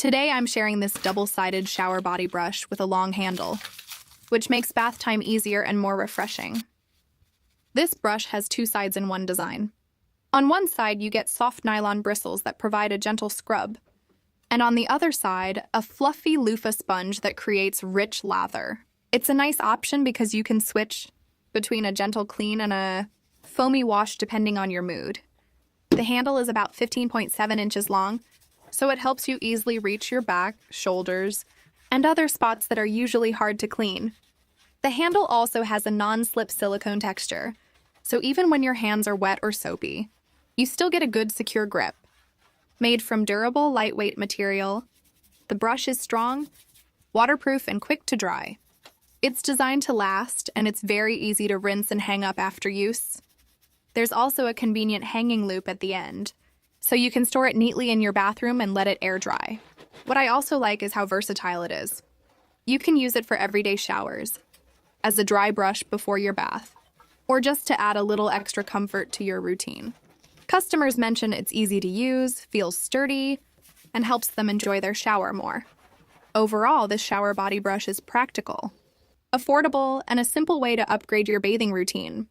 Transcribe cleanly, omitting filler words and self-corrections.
Today I'm sharing this double-sided shower body brush with a long handle, which makes bath time easier and more refreshing. This brush has two sides in one design. On one side, you get soft nylon bristles that provide a gentle scrub, and on the other side, a fluffy loofah sponge that creates rich lather. It's a nice option because you can switch between a gentle clean and a foamy wash depending on your mood. The handle is about 15.7 inches long, so it helps you easily reach your back, shoulders, and other spots that are usually hard to clean. The handle also has a non-slip silicone texture, so even when your hands are wet or soapy, you still get a good secure grip. Made from durable, lightweight material, the brush is strong, waterproof, and quick to dry. It's designed to last, and it's very easy to rinse and hang up after use. There's also a convenient hanging loop at the end, so you can store it neatly in your bathroom and let it air dry. What I also like is how versatile it is. You can use it for everyday showers, as a dry brush before your bath, or just to add a little extra comfort to your routine. Customers mention it's easy to use, feels sturdy, and helps them enjoy their shower more. Overall, this shower body brush is practical, affordable, and a simple way to upgrade your bathing routine.